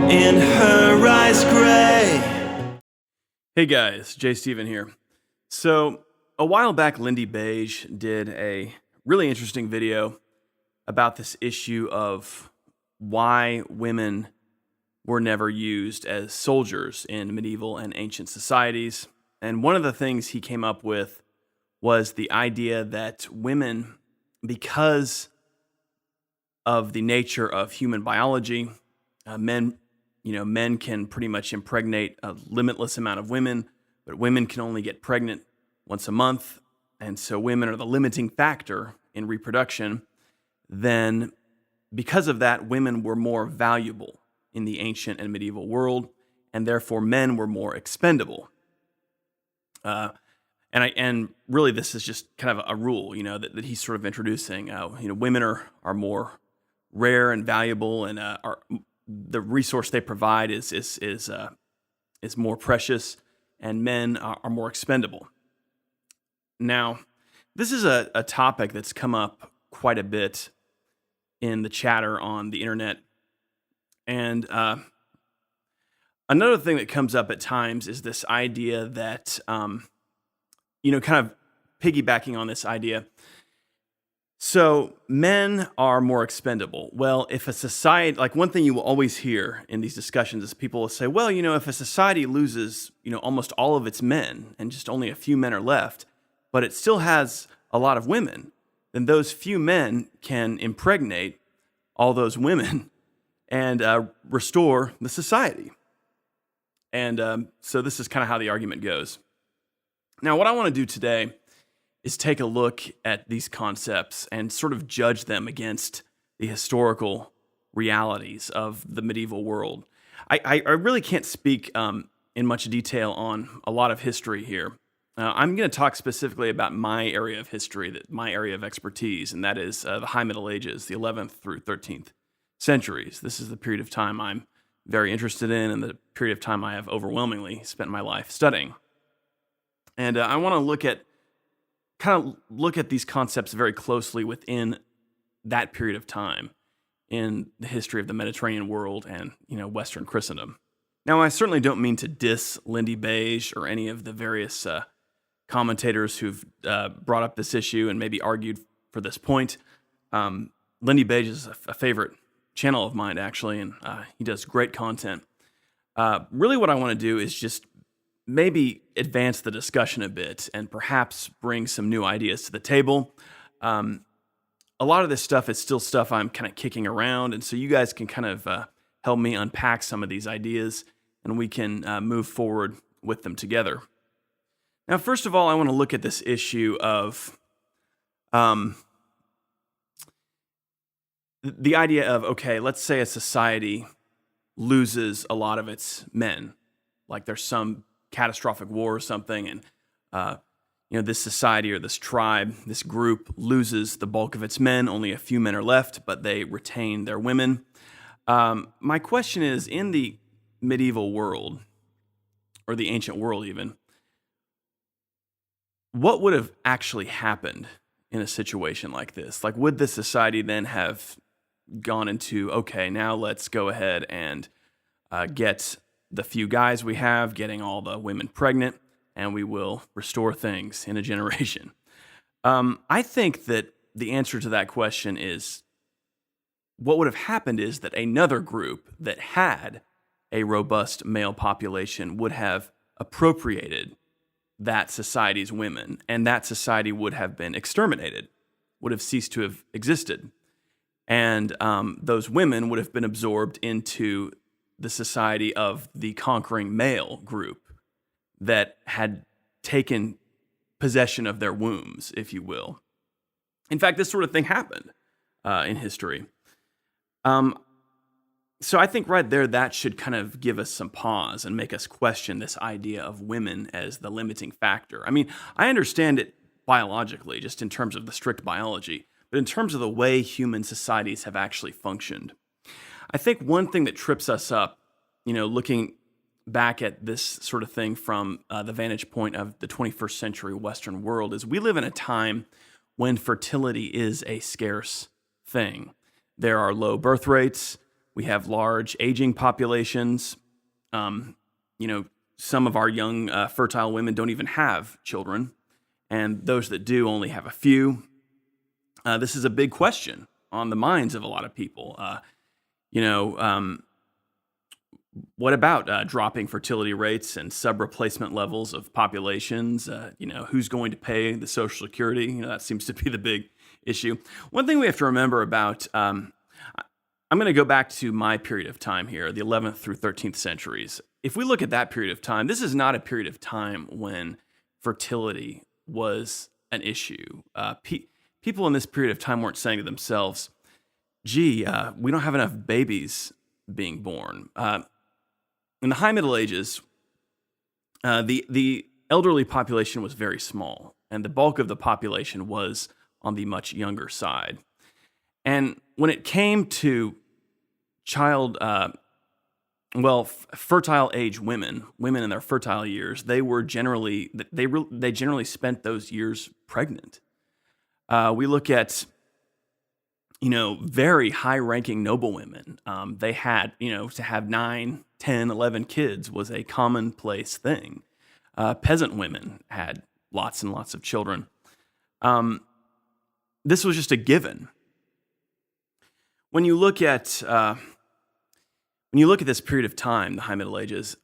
in her eyes gray. Hey guys, Jay Steven here. So, a while back, LindyBeige did a really interesting video about this issue of why women were never used as soldiers in medieval and ancient societies. And one of the things he came up with was the idea that women, because of the nature of human biology, men can pretty much impregnate a limitless amount of women, but women can only get pregnant once a month. And so women are the limiting factor in reproduction. Then because of that, women were more valuable in the ancient and medieval world, and therefore men were more expendable. And really this is just kind of a rule, that he's sort of introducing. Women are more rare and valuable, and the resource they provide is more precious, and men are more expendable. Now, this is a topic that's come up quite a bit in the chatter on the internet, and another thing that comes up at times is this idea that, kind of piggybacking on this idea. So men are more expendable. Well, if a society, like one thing you will always hear in these discussions is people will say, well, if a society loses, almost all of its men and just only a few men are left, but it still has a lot of women, then those few men can impregnate all those women and restore the society. And so this is kind of how the argument goes. Now, what I want to do today is take a look at these concepts and sort of judge them against the historical realities of the medieval world. I really can't speak in much detail on a lot of history here. I'm going to talk specifically about my area of history, my area of expertise, and that is the High Middle Ages, the 11th through 13th centuries. This is the period of time I'm very interested in, and the period of time I have overwhelmingly spent my life studying. And I want to look at these concepts very closely within that period of time in the history of the Mediterranean world and, Western Christendom. Now, I certainly don't mean to diss LindyBeige or any of the various commentators who've brought up this issue and maybe argued for this point. LindyBeige is a favorite channel of mine, actually, and he does great content. Really what I want to do is just maybe advance the discussion a bit and perhaps bring some new ideas to the table. A lot of this stuff is still stuff I'm kind of kicking around, and so you guys can kind of help me unpack some of these ideas, and we can move forward with them together. Now, first of all, I want to look at this issue of the idea of, okay, let's say a society loses a lot of its men, like there's some catastrophic war or something, and this society or this tribe, this group loses the bulk of its men. Only a few men are left, but they retain their women. My question is, in the medieval world, or the ancient world even, what would have actually happened in a situation like this? Like, would the society then have gone into, okay, now let's go ahead and get the few guys we have, getting all the women pregnant, and we will restore things in a generation? I think that the answer to that question is, what would have happened is that another group that had a robust male population would have appropriated that society's women, and that society would have been exterminated, would have ceased to have existed. And those women would have been absorbed into the society of the conquering male group that had taken possession of their wombs, if you will. In fact, this sort of thing happened in history. So I think right there, that should kind of give us some pause and make us question this idea of women as the limiting factor. I mean, I understand it biologically, just in terms of the strict biology, but in terms of the way human societies have actually functioned. I think one thing that trips us up, looking back at this sort of thing from the vantage point of the 21st century Western world, is we live in a time when fertility is a scarce thing. There are low birth rates. We have large aging populations. You know, some of our young fertile women don't even have children, and those that do only have a few. This is a big question on the minds of a lot of people. You know, what about dropping fertility rates and sub-replacement levels of populations? You know, who's going to pay the Social Security? You know, that seems to be the big issue. One thing we have to remember about, I'm going to go back to my period of time here, the 11th through 13th centuries. If we look at that period of time, this is not a period of time when fertility was an issue. People in this period of time weren't saying to themselves, gee, we don't have enough babies being born. In the High Middle Ages, the elderly population was very small, and the bulk of the population was on the much younger side. And when it came to fertile age women in their fertile years, they generally spent those years pregnant. We look at, you know, very high-ranking noblewomen. They had, you know, to have 9, 10, 11 kids was a commonplace thing. Peasant women had lots and lots of children. This was just a given. When you look at this period of time, the High Middle Ages,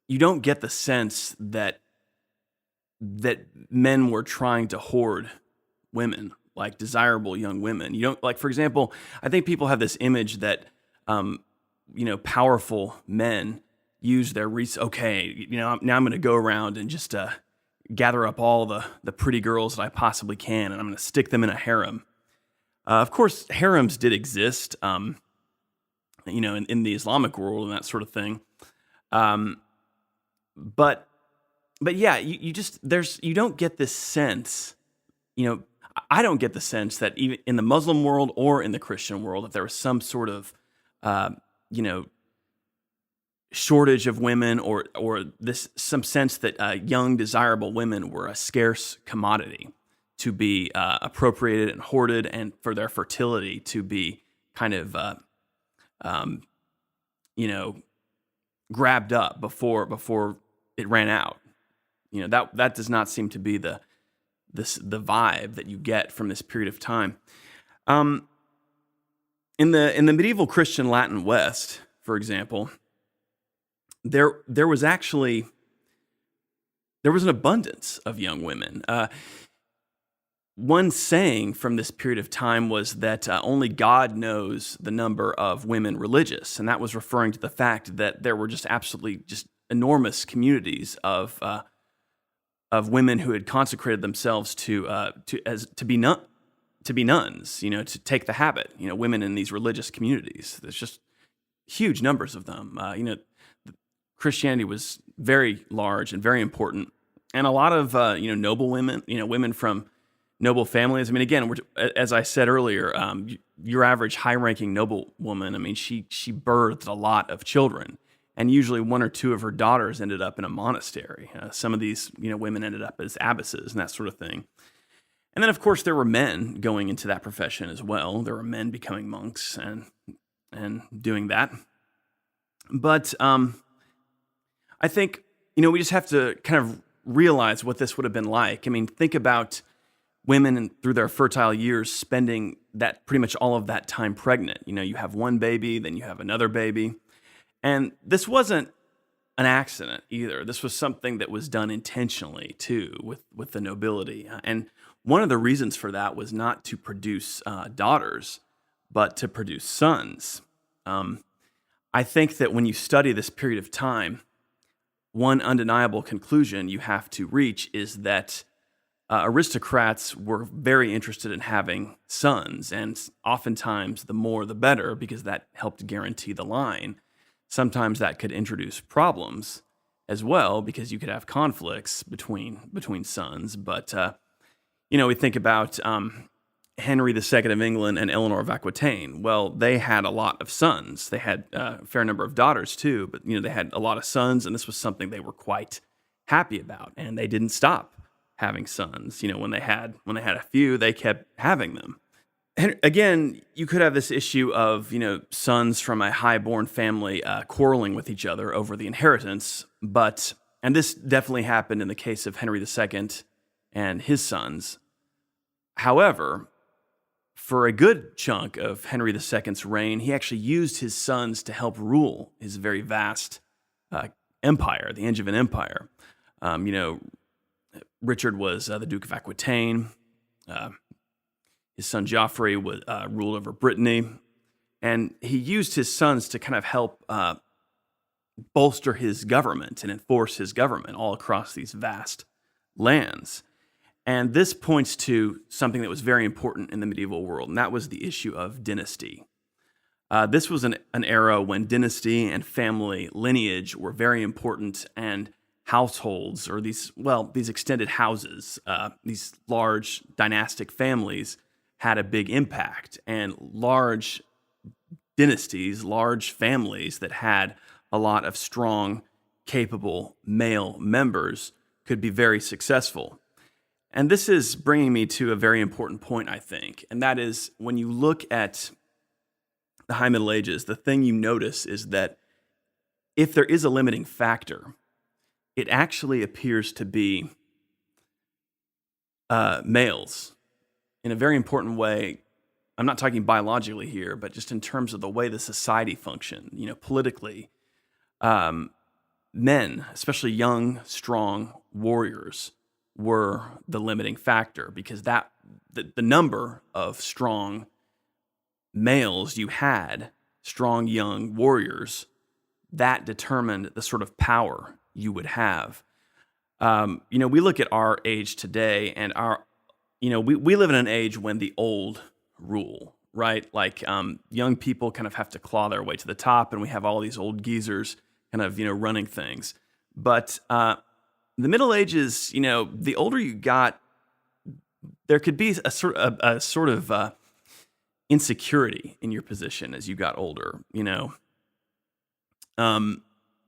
you don't get the sense that men were trying to hoard women, like desirable young women. You don't, like, for example, I think people have this image that, you know, powerful men use their okay, you know, now I'm going to go around and just gather up all the pretty girls that I possibly can, and I'm going to stick them in a harem. Of course, harems did exist, you know, in the Islamic world and that sort of thing. But yeah, you don't get this sense, you know, I don't get the sense that even in the Muslim world or in the Christian world, that there was some sort of, you know, shortage of women or some sense that young, desirable women were a scarce commodity to be appropriated and hoarded, and for their fertility to be kind of, you know, grabbed up before it ran out. You know, that does not seem to be the vibe that you get from this period of time. In the medieval Christian Latin West, for example, there was an abundance of young women. One saying from this period of time was that only God knows the number of women religious, and that was referring to the fact that there were just absolutely just enormous communities of women who had consecrated themselves to be nuns, you know, to take the habit. You know, women in these religious communities. There's just huge numbers of them. You know, Christianity was very large and very important, and a lot of you know, noble women, you know, women from noble families. I mean, again, as I said earlier, your average high-ranking noble woman, I mean, she birthed a lot of children, and usually one or two of her daughters ended up in a monastery. Some of these, you know, women ended up as abbesses and that sort of thing. And then, of course, there were men going into that profession as well. There were men becoming monks and doing that. But I think, you know, we just have to kind of realize what this would have been like. I mean, think about women through their fertile years spending that pretty much all of that time pregnant. You know, you have one baby, then you have another baby. And this wasn't an accident either. This was something that was done intentionally too with the nobility. And one of the reasons for that was not to produce daughters, but to produce sons. I think that when you study this period of time, one undeniable conclusion you have to reach is that aristocrats were very interested in having sons, and oftentimes the more the better, because that helped guarantee the line. Sometimes that could introduce problems as well, because you could have conflicts between sons. But you know, we think about Henry II of England and Eleanor of Aquitaine. Well, they had a lot of sons. They had a fair number of daughters too, but you know, they had a lot of sons, and this was something they were quite happy about, and they didn't stop having sons. You know, when they had a few, they kept having them. And again, you could have this issue of, sons from a high-born family quarreling with each other over the inheritance, and this definitely happened in the case of Henry II and his sons. However, for a good chunk of Henry II's reign, he actually used his sons to help rule his very vast empire, the Angevin Empire. Richard was the Duke of Aquitaine. His son Geoffrey ruled over Brittany, and he used his sons to kind of help bolster his government and enforce his government all across these vast lands. And this points to something that was very important in the medieval world, and that was the issue of dynasty. This was an era when dynasty and family lineage were very important, and households, or these extended houses, these large dynastic families, had a big impact, and large dynasties, large families that had a lot of strong, capable male members could be very successful. And this is bringing me to a very important point, I think, and that is when you look at the High Middle Ages, the thing you notice is that if there is a limiting factor, it actually appears to be males. In a very important way. I'm not talking biologically here, but just in terms of the way the society functioned, politically. Men, especially young, strong warriors, were the limiting factor, because the number of strong males you had, strong young warriors, that determined the sort of power you would have. We look at our age today, and we live in an age when the old rule, right? Like young people kind of have to claw their way to the top, and we have all these old geezers kind of, running things. But the Middle Ages, the older you got, there could be a sort of insecurity in your position as you got older.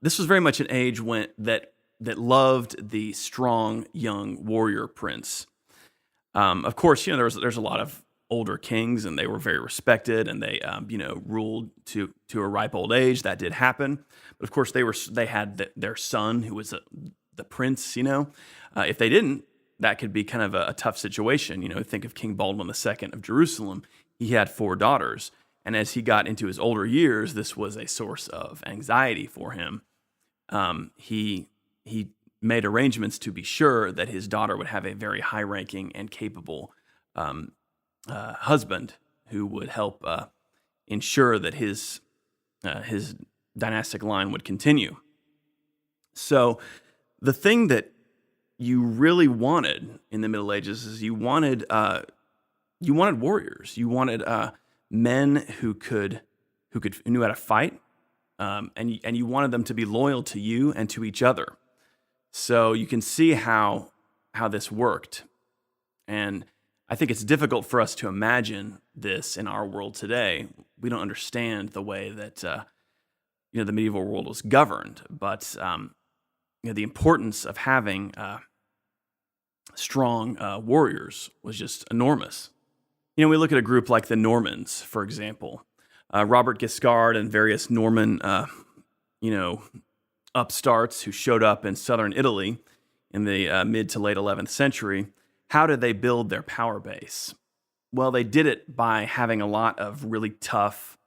This was very much an age that loved the strong young warrior prince. Of course, there's a lot of older kings, and they were very respected, and they ruled to a ripe old age. That did happen, but of course they had their son who was the prince. If they didn't, that could be kind of a tough situation. Think of King Baldwin II of Jerusalem. He had 4 daughters, and as he got into his older years, this was a source of anxiety for him. He made arrangements to be sure that his daughter would have a very high-ranking and capable husband who would help ensure that his dynastic line would continue. So the thing that you really wanted in the Middle Ages is you wanted warriors. You wanted men who knew how to fight, and you wanted them to be loyal to you and to each other. So you can see how this worked. And I think it's difficult for us to imagine this in our world today. We don't understand the way that the medieval world was governed, but the importance of having strong warriors was just enormous. We look at a group like the Normans, for example. Robert Guiscard and various Norman upstarts who showed up in southern Italy in the mid to late 11th century. How did they build their power base? Well, they did it by having a lot of really tough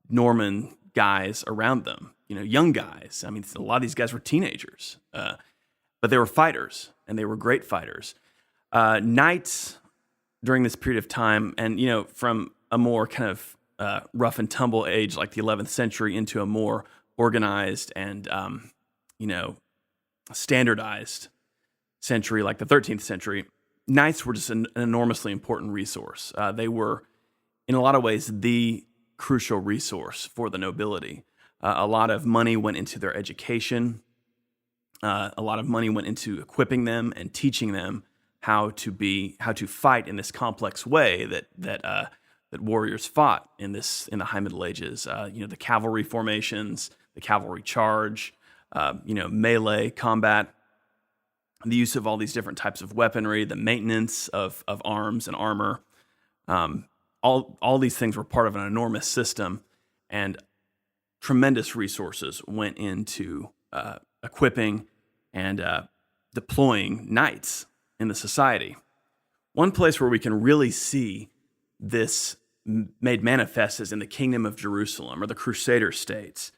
Norman guys around them, young guys. I mean, a lot of these guys were teenagers, but they were fighters, and they were great fighters. Knights during this period of time, and from a more kind of rough and tumble age like the 11th century into a more organized and standardized century like the 13th century, knights were just an enormously important resource. They were, in a lot of ways, the crucial resource for the nobility. A lot of money went into their education. A lot of money went into equipping them and teaching them how to fight in this complex way that warriors fought in the High Middle Ages. The cavalry formations, the cavalry charge, melee combat, the use of all these different types of weaponry, the maintenance of arms and armor. all these things were part of an enormous system, and tremendous resources went into equipping and deploying knights in the society. One place where we can really see this made manifest is in the Kingdom of Jerusalem, or the Crusader states.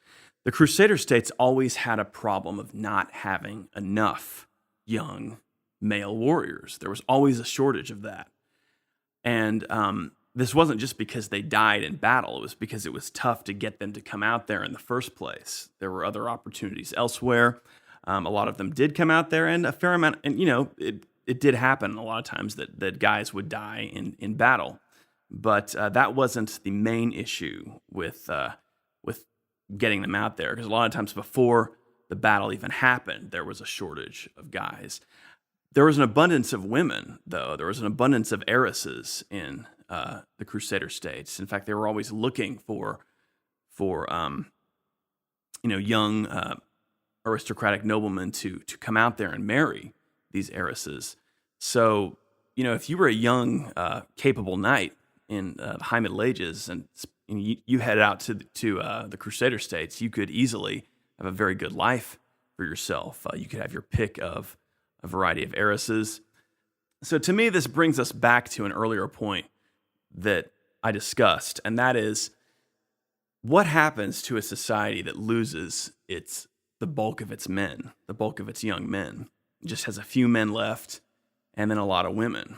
The Crusader states always had a problem of not having enough young male warriors. There was always a shortage of that. And this wasn't just because they died in battle. It was because it was tough to get them to come out there in the first place. There were other opportunities elsewhere. A lot of them did come out there, and a fair amount, and it did happen a lot of times that guys would die in battle. But that wasn't the main issue with getting them out there, because a lot of times before the battle even happened, there was a shortage of guys. There was an abundance of women, though. There was an abundance of heiresses in the Crusader states. In fact, they were always looking for young aristocratic noblemen to come out there and marry these heiresses. So, if you were a young, capable knight in the High Middle Ages, and you head out to the Crusader states, you could easily have a very good life for yourself. You could have your pick of a variety of heiresses. So to me, this brings us back to an earlier point that I discussed, and that is, what happens to a society that loses the bulk of its men, the bulk of its young men? It just has a few men left and then a lot of women.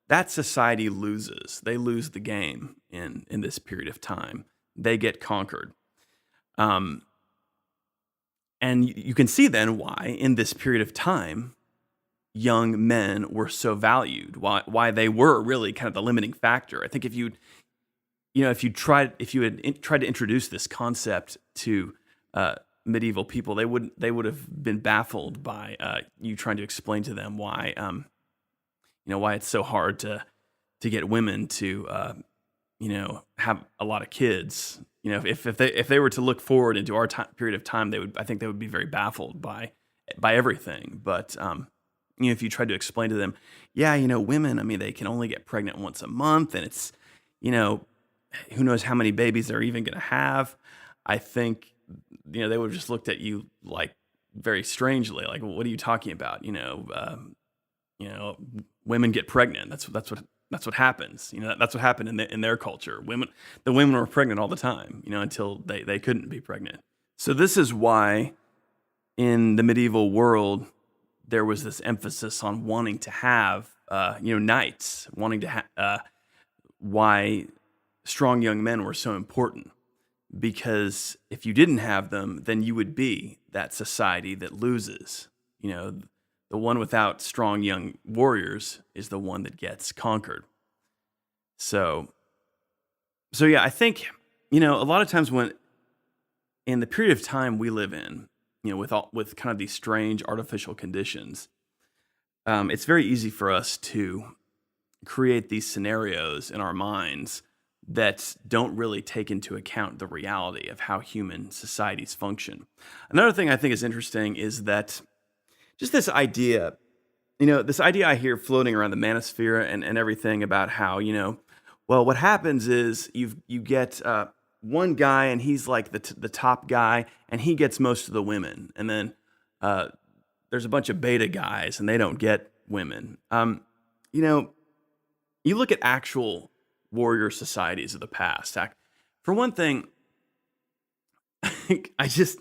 That society loses. They lose the game in this period of time. They get conquered. And you can see then why, in this period of time, young men were so valued, why they were really kind of the limiting factor. I think if you had tried to introduce this concept to medieval people, they would have been baffled by you trying to explain to them why it's so hard to get women to have a lot of kids. If they were to look forward into our period of time, I think they would be very baffled by everything. But if you tried to explain to them, women, I mean, they can only get pregnant once a month, and it's, who knows how many babies they're even going to have. I think, they would have just looked at you like very strangely, like, what are you talking about? Women get pregnant. That's what happens. That's what happened in their culture. The women were pregnant all the time, until they couldn't be pregnant. So this is why in the medieval world, there was this emphasis on wanting to have, knights, why strong young men were so important. Because if you didn't have them, then you would be that society that loses. The one without strong young warriors is the one that gets conquered. So yeah, I think, a lot of times when, in the period of time we live in, with kind of these strange artificial conditions, it's very easy for us to create these scenarios in our minds that don't really take into account the reality of how human societies function. Another thing I think is interesting is that just this idea I hear floating around the manosphere and everything about how, what happens is you get one guy and he's like the top guy and he gets most of the women. And then there's a bunch of beta guys and they don't get women. You look at actual warrior societies of the past. For one thing, this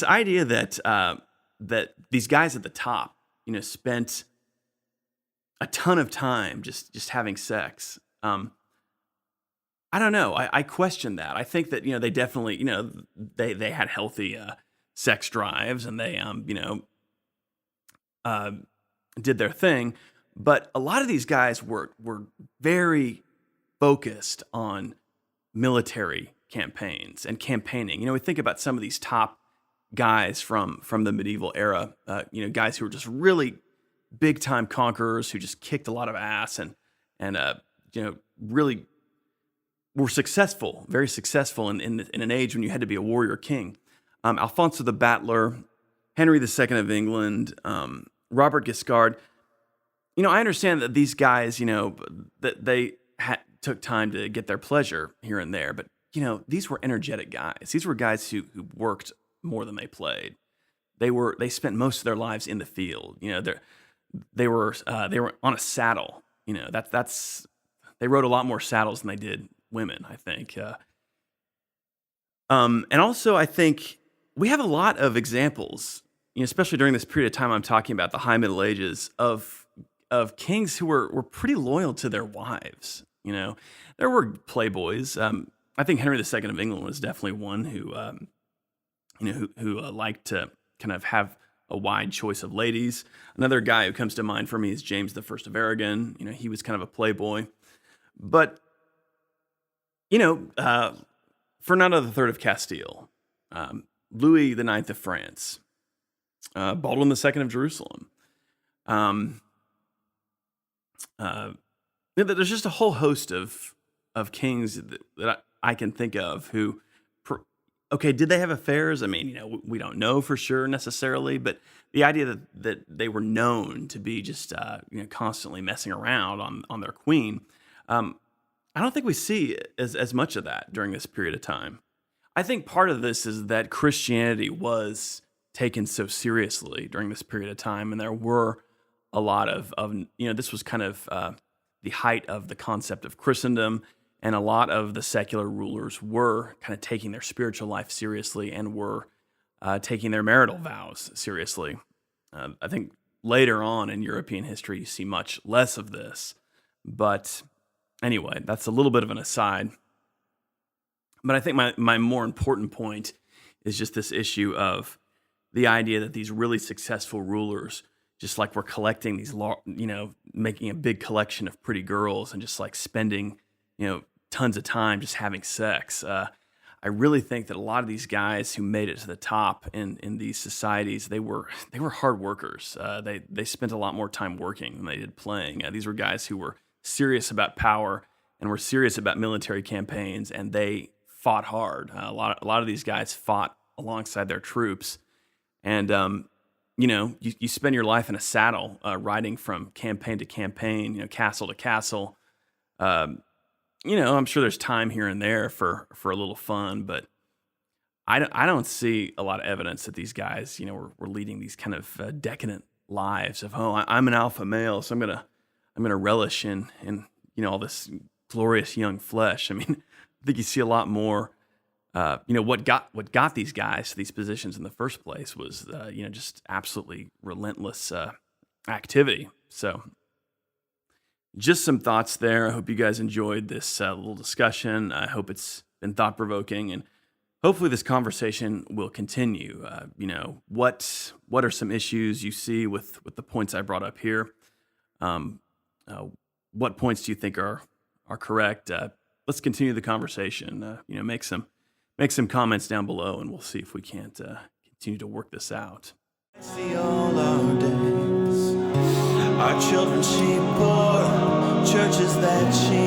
idea that these guys at the top, spent a ton of time just having sex. I don't know. I question that. I think that, they definitely, they had healthy sex drives and they, did their thing. But a lot of these guys were very focused on military campaigns and campaigning. We think about some of these top guys from the medieval era, guys who were just really big time conquerors who just kicked a lot of ass and really were successful, very successful in an age when you had to be a warrior king. Alfonso the Battler, Henry II of England, Robert Guiscard. I understand that these guys, that they took time to get their pleasure here and there. But these were energetic guys. These were guys who worked more than they played. They spent most of their lives in the field. They were on a saddle. They rode a lot more saddles than they did women, I think. And also, I think we have a lot of examples, especially during this period of time I'm talking about, the High Middle Ages, of kings who were pretty loyal to their wives. There were playboys. I think Henry II of England was definitely one who liked to kind of have a wide choice of ladies. Another guy who comes to mind for me is James I of Aragon. He was kind of a playboy. But, Fernando III of Castile, Louis IX of France, Baldwin II of Jerusalem. There's just a whole host of kings that I can think of who, did they have affairs? I mean, we don't know for sure necessarily, but the idea that they were known to be just constantly messing around on their queen, I don't think we see as much of that during this period of time. I think part of this is that Christianity was taken so seriously during this period of time, and there were a lot of this was kind of the height of the concept of Christendom, and a lot of the secular rulers were kind of taking their spiritual life seriously and were taking their marital vows seriously. I think later on in European history, you see much less of this. But anyway, that's a little bit of an aside. But I think my more important point is just this issue of the idea that these really successful rulers just like were collecting these, making a big collection of pretty girls and just like spending, tons of time just having sex. I really think that a lot of these guys who made it to the top in these societies, they were hard workers. They spent a lot more time working than they did playing. These were guys who were serious about power and were serious about military campaigns, and they fought hard. A lot of these guys fought alongside their troops, and you spend your life in a saddle, riding from campaign to campaign, castle to castle. I'm sure there's time here and there for a little fun, but I don't see a lot of evidence that these guys, were leading these kind of decadent lives of, I'm an alpha male, so I'm gonna relish in all this glorious young flesh. I mean, I think you see a lot more. What got these guys to these positions in the first place was, just absolutely relentless activity. So just some thoughts there. I hope you guys enjoyed this little discussion. I hope it's been thought-provoking, and hopefully this conversation will continue. What are some issues you see with the points I brought up here? What points do you think are correct? Let's continue the conversation. Make some comments down below, and we'll see if we can't continue to work this out. See all our days, our children she bore, churches that she